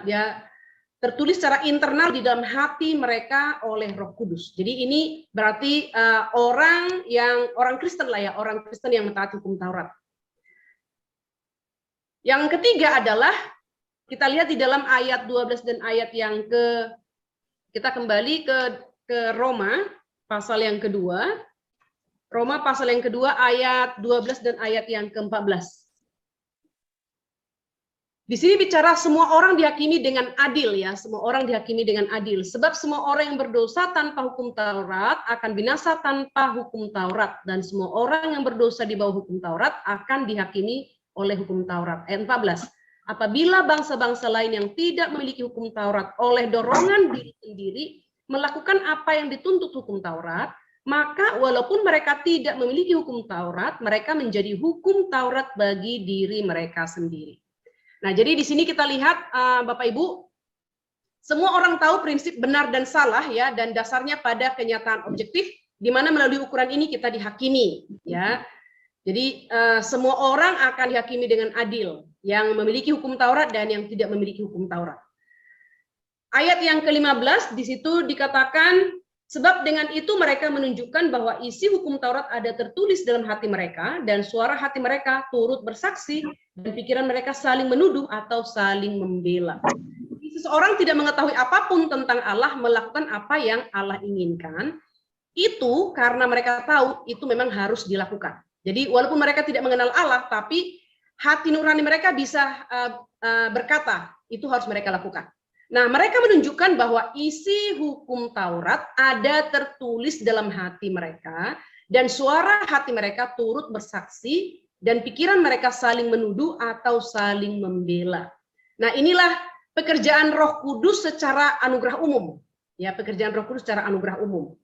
ya. Tertulis secara internal di dalam hati mereka oleh Roh Kudus. Jadi ini berarti orang Kristen lah ya, orang Kristen yang mentaati hukum Taurat. Yang ketiga adalah kita lihat di dalam ayat 12 dan ayat yang kita kembali ke Roma pasal yang kedua. Roma pasal yang kedua ayat 12 dan ayat yang ke-14. Di sini bicara semua orang dihakimi dengan adil ya, semua orang dihakimi dengan adil. Sebab semua orang yang berdosa tanpa hukum Taurat akan binasa tanpa hukum Taurat, dan semua orang yang berdosa di bawah hukum Taurat akan dihakimi oleh hukum Taurat. Ayat 14. Apabila bangsa-bangsa lain yang tidak memiliki hukum Taurat oleh dorongan diri sendiri melakukan apa yang dituntut hukum Taurat, maka walaupun mereka tidak memiliki hukum Taurat, mereka menjadi hukum Taurat bagi diri mereka sendiri. Nah, jadi di sini kita lihat Bapak Ibu, semua orang tahu prinsip benar dan salah ya, dan dasarnya pada kenyataan objektif, di mana melalui ukuran ini kita dihakimi ya. Jadi semua orang akan dihakimi dengan adil, yang memiliki hukum Taurat dan yang tidak memiliki hukum Taurat. Ayat yang ke-15 di situ dikatakan, sebab dengan itu mereka menunjukkan bahwa isi hukum Taurat ada tertulis dalam hati mereka, dan suara hati mereka turut bersaksi, dan pikiran mereka saling menuduh atau saling membela. Seseorang tidak mengetahui apapun tentang Allah, melakukan apa yang Allah inginkan, itu karena mereka tahu itu memang harus dilakukan. Jadi walaupun mereka tidak mengenal Allah, tapi hati nurani mereka bisa berkata, itu harus mereka lakukan. Nah, mereka menunjukkan bahwa isi hukum Taurat ada tertulis dalam hati mereka, dan suara hati mereka turut bersaksi, dan pikiran mereka saling menuduh atau saling membela. Nah, inilah pekerjaan Roh Kudus secara anugerah umum. Ya, pekerjaan Roh Kudus secara anugerah umum.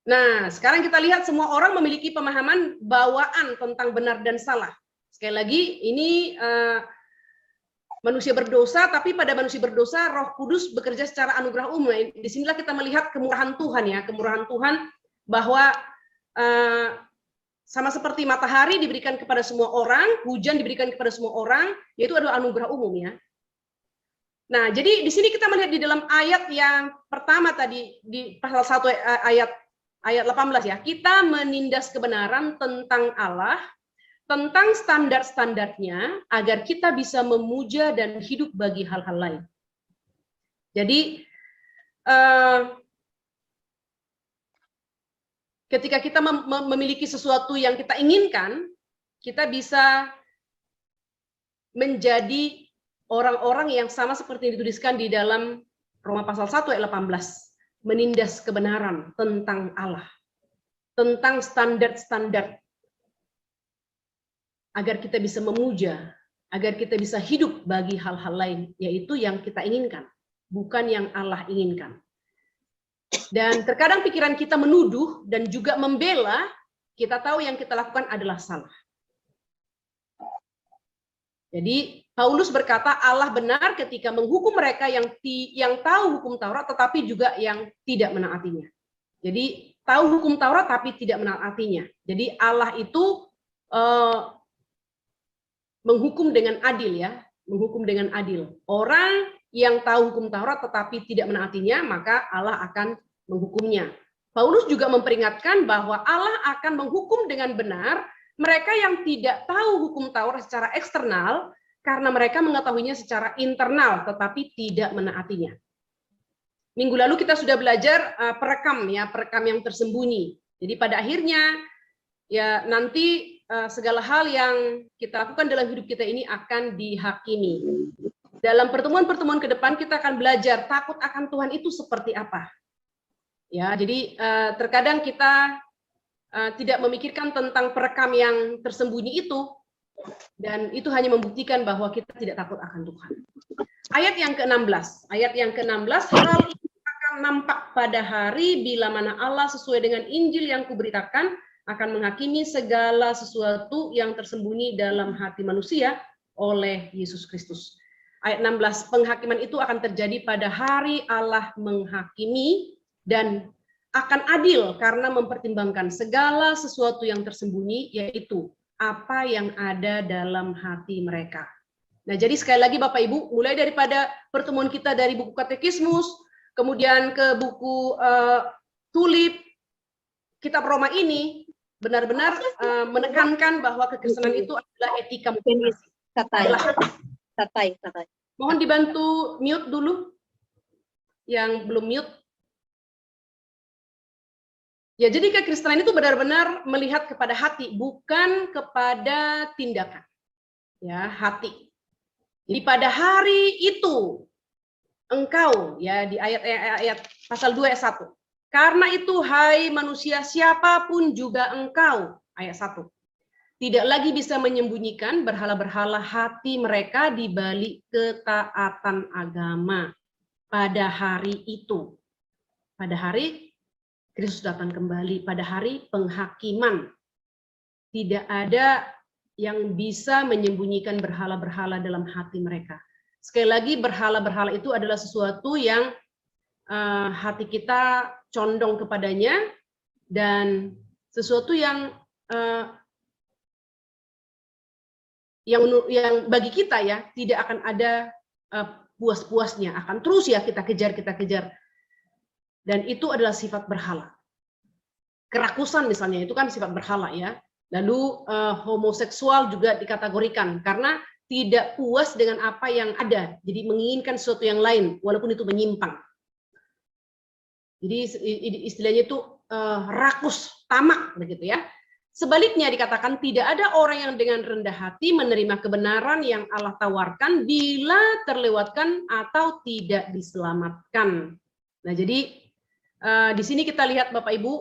Nah, sekarang kita lihat semua orang memiliki pemahaman bawaan tentang benar dan salah. Sekali lagi, ini manusia berdosa, tapi pada manusia berdosa, Roh Kudus bekerja secara anugerah umum. Disinilah kita melihat kemurahan Tuhan ya, kemurahan Tuhan bahwa sama seperti matahari diberikan kepada semua orang, hujan diberikan kepada semua orang, yaitu adalah anugerah umum ya. Nah, jadi di sini kita melihat di dalam ayat yang pertama tadi di pasal 1 ayat 18 ya, kita menindas kebenaran tentang Allah, tentang standar-standarnya, agar kita bisa memuja dan hidup bagi hal-hal lain. Jadi, ketika kita memiliki sesuatu yang kita inginkan, kita bisa menjadi orang-orang yang sama seperti yang dituliskan di dalam Roma pasal 1 ayat 18. Menindas kebenaran tentang Allah, tentang standar-standar, agar kita bisa memuja, agar kita bisa hidup bagi hal-hal lain, yaitu yang kita inginkan, bukan yang Allah inginkan. Dan terkadang pikiran kita menuduh dan juga membela, kita tahu yang kita lakukan adalah salah. Jadi Paulus berkata Allah benar ketika menghukum mereka yang tahu hukum Taurat tetapi juga yang tidak menaatinya. Jadi tahu hukum Taurat tapi tidak menaatinya. Jadi Allah itu menghukum dengan adil ya, menghukum dengan adil. Orang yang tahu hukum Taurat tetapi tidak menaatinya, maka Allah akan menghukumnya. Paulus juga memperingatkan bahwa Allah akan menghukum dengan benar mereka yang tidak tahu hukum Taurat secara eksternal, karena mereka mengetahuinya secara internal, tetapi tidak menaatinya. Minggu lalu kita sudah belajar perekam yang tersembunyi. Jadi pada akhirnya, ya nanti segala hal yang kita lakukan dalam hidup kita ini akan dihakimi. Dalam pertemuan-pertemuan ke depan kita akan belajar takut akan Tuhan itu seperti apa. Ya, jadi terkadang kita tidak memikirkan tentang perekam yang tersembunyi itu, dan itu hanya membuktikan bahwa kita tidak takut akan Tuhan. Ayat yang ke-16. Ayat yang ke-16, hal ini akan nampak pada hari bila mana Allah sesuai dengan Injil yang kuberitakan akan menghakimi segala sesuatu yang tersembunyi dalam hati manusia oleh Yesus Kristus. Ayat 16, penghakiman itu akan terjadi pada hari Allah menghakimi dan akan adil karena mempertimbangkan segala sesuatu yang tersembunyi, yaitu apa yang ada dalam hati mereka. Nah, jadi sekali lagi Bapak Ibu, mulai daripada pertemuan kita dari buku katekismus, kemudian ke buku Tulip, kitab Roma ini benar-benar menekankan bahwa kekristenan itu adalah etika motivasi. Tatai. Mohon dibantu mute dulu, yang belum mute. Ya, jadi kekristenan itu benar-benar melihat kepada hati, bukan kepada tindakan. Ya, hati. Jadi pada hari itu engkau, ya di ayat pasal 2 ayat 1. Karena itu hai manusia siapapun juga engkau, ayat 1. tidak lagi bisa menyembunyikan berhala-berhala hati mereka di balik ketaatan agama pada hari itu. Pada hari Kristus datang kembali, pada hari penghakiman. Tidak ada yang bisa menyembunyikan berhala-berhala dalam hati mereka. Sekali lagi, berhala-berhala itu adalah sesuatu yang hati kita condong kepadanya, dan sesuatu yang bagi kita ya tidak akan ada puas-puasnya, akan terus ya kita kejar. Dan itu adalah sifat berhala. Kerakusan misalnya itu kan sifat berhala ya. Lalu homoseksual juga dikategorikan karena tidak puas dengan apa yang ada, jadi menginginkan sesuatu yang lain walaupun itu menyimpang. Jadi istilahnya itu rakus, tamak begitu ya. Sebaliknya dikatakan tidak ada orang yang dengan rendah hati menerima kebenaran yang Allah tawarkan bila terlewatkan atau tidak diselamatkan. Nah, jadi di sini kita lihat Bapak Ibu,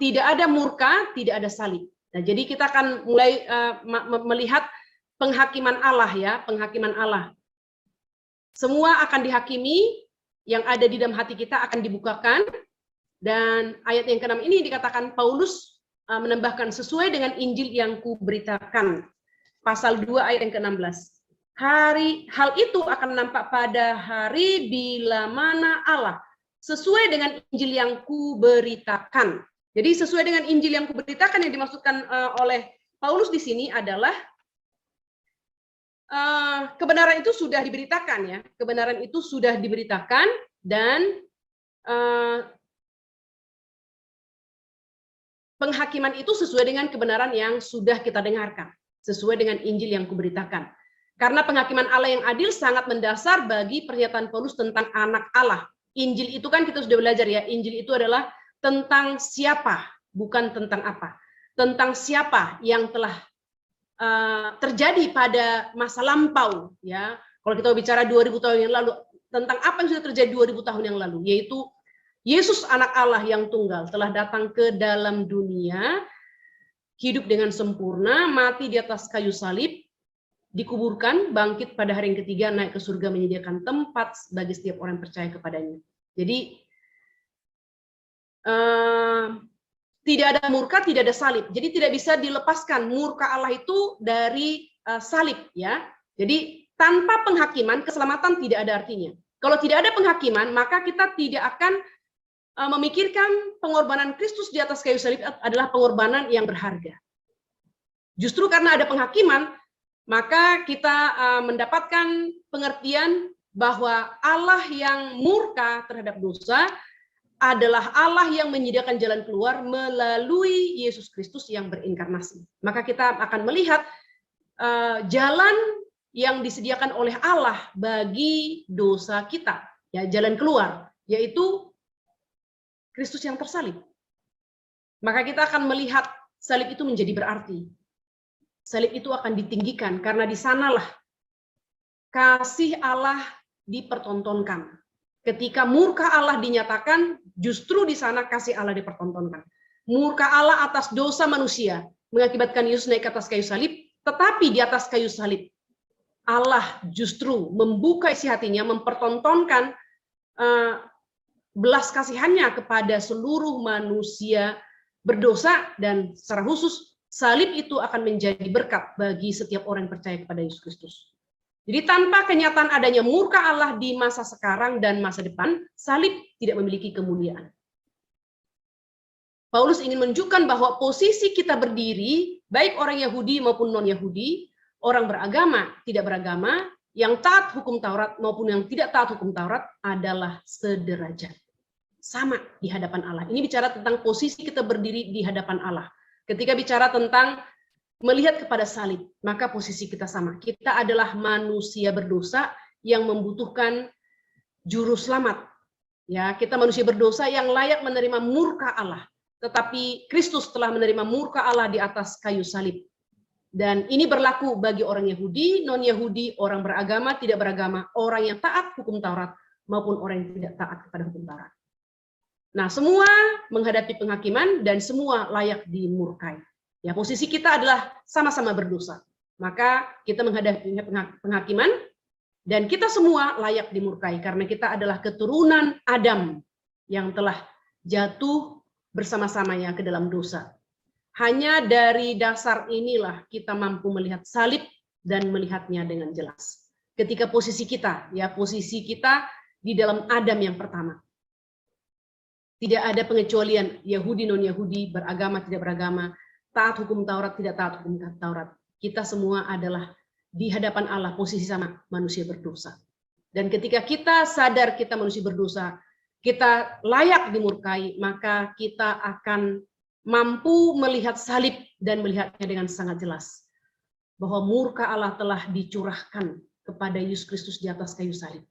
tidak ada murka, tidak ada salib. Nah, jadi kita akan mulai melihat penghakiman Allah ya, penghakiman Allah. Semua akan dihakimi, yang ada di dalam hati kita akan dibukakan, dan ayat yang ke-6 ini dikatakan Paulus menambahkan sesuai dengan Injil yang kuberitakan. Pasal 2 ayat yang ke-16. Hal itu akan nampak pada hari bila mana Allah sesuai dengan Injil yang kuberitakan. Jadi sesuai dengan Injil yang kuberitakan yang dimaksudkan oleh Paulus di sini adalah kebenaran itu sudah diberitakan ya. Kebenaran itu sudah diberitakan dan penghakiman itu sesuai dengan kebenaran yang sudah kita dengarkan, sesuai dengan Injil yang kuberitakan. Karena penghakiman Allah yang adil sangat mendasar bagi pernyataan Paulus tentang anak Allah. Injil itu kan kita sudah belajar ya, Injil itu adalah tentang siapa, bukan tentang apa. Tentang siapa yang telah terjadi pada masa lampau ya. Kalau kita bicara 2000 tahun yang lalu, tentang apa yang sudah terjadi 2000 tahun yang lalu, yaitu Yesus anak Allah yang tunggal telah datang ke dalam dunia, hidup dengan sempurna, mati di atas kayu salib, dikuburkan, bangkit pada hari yang ketiga, naik ke surga menyediakan tempat bagi setiap orang yang percaya kepadanya. Jadi tidak ada murka, tidak ada salib. Jadi tidak bisa dilepaskan murka Allah itu dari salib ya. Jadi tanpa penghakiman keselamatan tidak ada artinya. Kalau tidak ada penghakiman, maka kita tidak akan memikirkan pengorbanan Kristus di atas kayu salib adalah pengorbanan yang berharga. Justru karena ada penghakiman, maka kita mendapatkan pengertian bahwa Allah yang murka terhadap dosa adalah Allah yang menyediakan jalan keluar melalui Yesus Kristus yang berinkarnasi. Maka kita akan melihat jalan yang disediakan oleh Allah bagi dosa kita, ya, jalan keluar, yaitu Kristus yang tersalib. Maka kita akan melihat salib itu menjadi berarti. Salib itu akan ditinggikan karena di sanalah kasih Allah dipertontonkan. Ketika murka Allah dinyatakan, justru di sana kasih Allah dipertontonkan. Murka Allah atas dosa manusia mengakibatkan Yesus naik ke atas kayu salib, tetapi di atas kayu salib Allah justru membuka isi hatinya, mempertontonkan belas kasihannya kepada seluruh manusia berdosa, dan secara khusus salib itu akan menjadi berkat bagi setiap orang yang percaya kepada Yesus Kristus. Jadi tanpa kenyataan adanya murka Allah di masa sekarang dan masa depan, salib tidak memiliki kemuliaan. Paulus ingin menunjukkan bahwa posisi kita berdiri, baik orang Yahudi maupun non-Yahudi, orang beragama, tidak beragama, yang taat hukum Taurat maupun yang tidak taat hukum Taurat adalah sederajat. Sama di hadapan Allah. Ini bicara tentang posisi kita berdiri di hadapan Allah. Ketika bicara tentang melihat kepada salib, maka posisi kita sama. Kita adalah manusia berdosa yang membutuhkan juru selamat. Ya, kita manusia berdosa yang layak menerima murka Allah. Tetapi Kristus telah menerima murka Allah di atas kayu salib. Dan ini berlaku bagi orang Yahudi, non-Yahudi, orang beragama, tidak beragama, orang yang taat hukum Taurat, maupun orang yang tidak taat kepada hukum Taurat. Nah, semua menghadapi penghakiman dan semua layak dimurkai. Ya, posisi kita adalah sama-sama berdosa. Maka kita menghadapi penghakiman dan kita semua layak dimurkai karena kita adalah keturunan Adam yang telah jatuh bersama-samanya ke dalam dosa. Hanya dari dasar inilah kita mampu melihat salib dan melihatnya dengan jelas. Ketika posisi kita di dalam Adam yang pertama. Tidak ada pengecualian Yahudi non-Yahudi, beragama tidak beragama, taat hukum Taurat tidak taat hukum Taurat. Kita semua adalah di hadapan Allah posisi sama manusia berdosa. Dan ketika kita sadar kita manusia berdosa, kita layak dimurkai, maka kita akan mampu melihat salib dan melihatnya dengan sangat jelas. Bahwa murka Allah telah dicurahkan kepada Yesus Kristus di atas kayu salib.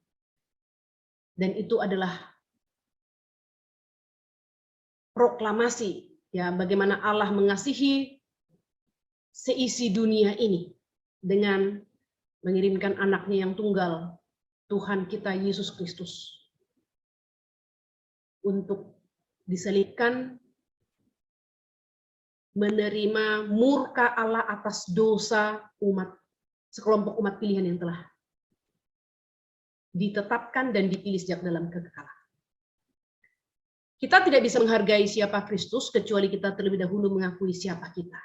Dan itu adalah proklamasi ya bagaimana Allah mengasihi seisi dunia ini dengan mengirimkan anaknya yang tunggal, Tuhan kita Yesus Kristus, untuk disalibkan, menerima murka Allah atas dosa sekelompok umat pilihan yang telah ditetapkan dan dipilih sejak dalam kekekalan. Kita tidak bisa menghargai siapa Kristus kecuali kita terlebih dahulu mengakui siapa kita.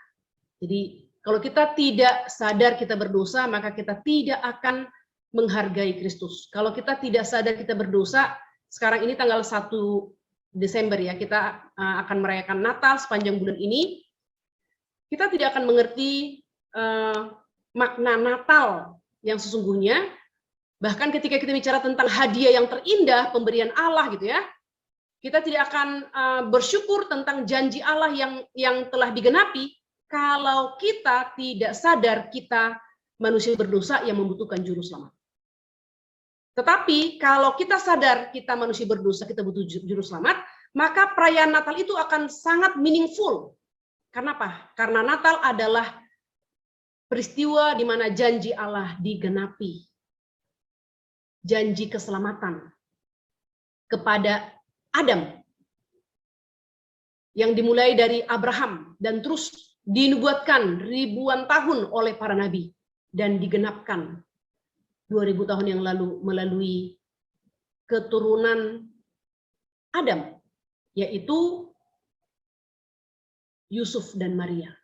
Jadi kalau kita tidak sadar kita berdosa, maka kita tidak akan menghargai Kristus. Kalau kita tidak sadar kita berdosa, sekarang ini tanggal 1 Desember ya, kita akan merayakan Natal sepanjang bulan ini. Kita tidak akan mengerti makna Natal yang sesungguhnya. Bahkan ketika kita bicara tentang hadiah yang terindah, pemberian Allah gitu ya, kita tidak akan bersyukur tentang janji Allah yang telah digenapi kalau kita tidak sadar kita manusia berdosa yang membutuhkan juru selamat. Tetapi kalau kita sadar kita manusia berdosa, kita butuh juru selamat, maka perayaan Natal itu akan sangat meaningful. Karena apa? Karena Natal adalah peristiwa di mana janji Allah digenapi. Janji keselamatan kepada Adam yang dimulai dari Abraham dan terus dinubuatkan ribuan tahun oleh para nabi dan digenapkan 2000 tahun yang lalu melalui keturunan Adam, yaitu Yusuf dan Maria.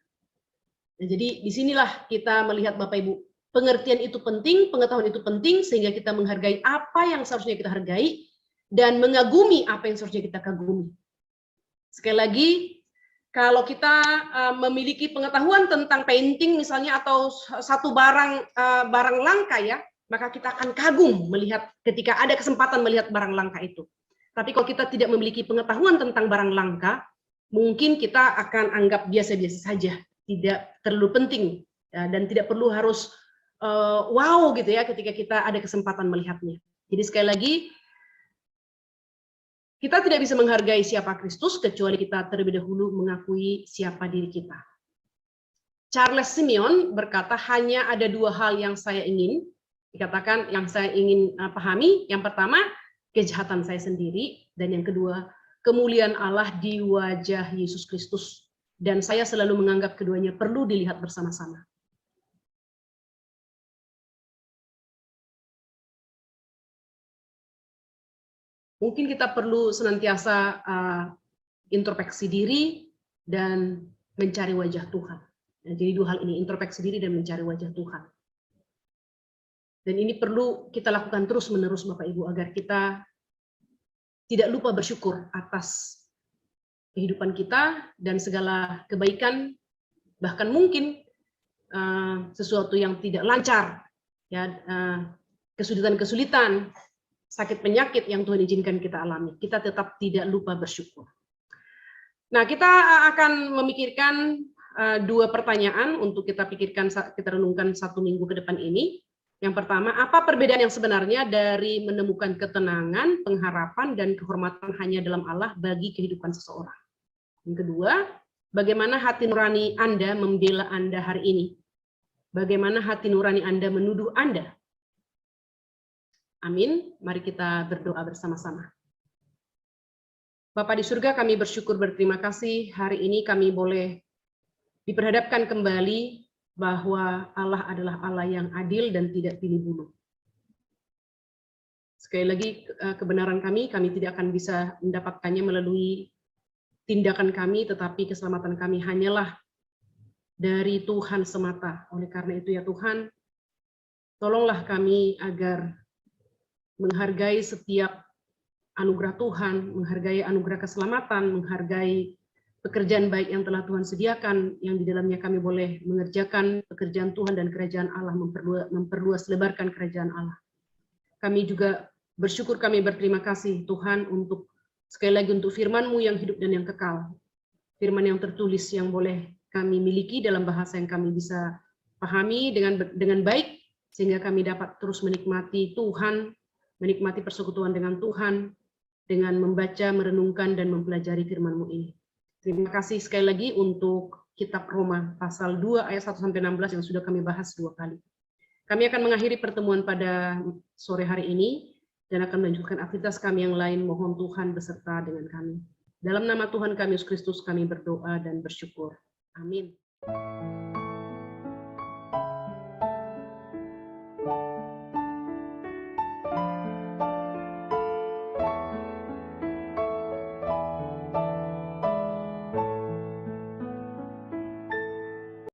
Nah, jadi disinilah kita melihat Bapak Ibu, pengertian itu penting, pengetahuan itu penting, sehingga kita menghargai apa yang seharusnya kita hargai, dan mengagumi apa yang seharusnya kita kagumi. Sekali lagi, kalau kita memiliki pengetahuan tentang painting misalnya atau satu barang langka ya, maka kita akan kagum melihat ketika ada kesempatan melihat barang langka itu. Tapi kalau kita tidak memiliki pengetahuan tentang barang langka, mungkin kita akan anggap biasa-biasa saja, tidak terlalu penting ya, dan tidak perlu harus wow gitu ya ketika kita ada kesempatan melihatnya. Jadi sekali lagi, kita tidak bisa menghargai siapa Kristus kecuali kita terlebih dahulu mengakui siapa diri kita. Charles Simeon berkata, hanya ada dua hal yang saya ingin dikatakan, yang saya ingin pahami. Yang pertama, kejahatan saya sendiri, dan yang kedua, kemuliaan Allah di wajah Yesus Kristus. Dan saya selalu menganggap keduanya perlu dilihat bersama-sama. Mungkin kita perlu senantiasa introspeksi diri dan mencari wajah Tuhan. Nah, jadi dua hal ini, introspeksi diri dan mencari wajah Tuhan. Dan ini perlu kita lakukan terus-menerus Bapak Ibu, agar kita tidak lupa bersyukur atas kehidupan kita dan segala kebaikan, bahkan mungkin sesuatu yang tidak lancar, ya, kesulitan-kesulitan, sakit penyakit yang Tuhan izinkan kita alami, kita tetap tidak lupa bersyukur. Nah, kita akan memikirkan dua pertanyaan untuk kita pikirkan, kita renungkan 1 minggu ke depan ini. Yang pertama, apa perbedaan yang sebenarnya dari menemukan ketenangan, pengharapan, dan kehormatan hanya dalam Allah bagi kehidupan seseorang? Yang kedua, bagaimana hati nurani Anda membela Anda hari ini? Bagaimana hati nurani Anda menuduh Anda? Amin. Mari kita berdoa bersama-sama. Bapa di surga, kami bersyukur berterima kasih hari ini kami boleh diperhadapkan kembali bahwa Allah adalah Allah yang adil dan tidak pilih bulu. Sekali lagi, kebenaran kami tidak akan bisa mendapatkannya melalui tindakan kami, tetapi keselamatan kami hanyalah dari Tuhan semata. Oleh karena itu ya Tuhan, tolonglah kami agar menghargai setiap anugerah Tuhan, menghargai anugerah keselamatan, menghargai pekerjaan baik yang telah Tuhan sediakan, yang di dalamnya kami boleh mengerjakan pekerjaan Tuhan dan kerajaan Allah, memperluas lebarkan kerajaan Allah. Kami juga bersyukur, kami berterima kasih Tuhan untuk sekali lagi untuk firman-Mu yang hidup dan yang kekal. Firman yang tertulis yang boleh kami miliki dalam bahasa yang kami bisa pahami dengan baik, sehingga kami dapat terus menikmati Tuhan, menikmati persekutuan dengan Tuhan, dengan membaca, merenungkan, dan mempelajari firman-Mu ini. Terima kasih sekali lagi untuk kitab Roma pasal 2 ayat 1-16 yang sudah kami bahas 2 kali. Kami akan mengakhiri pertemuan pada sore hari ini dan akan melanjutkan aktivitas kami yang lain. Mohon Tuhan beserta dengan kami. Dalam nama Tuhan kami Yesus Kristus kami berdoa dan bersyukur. Amin.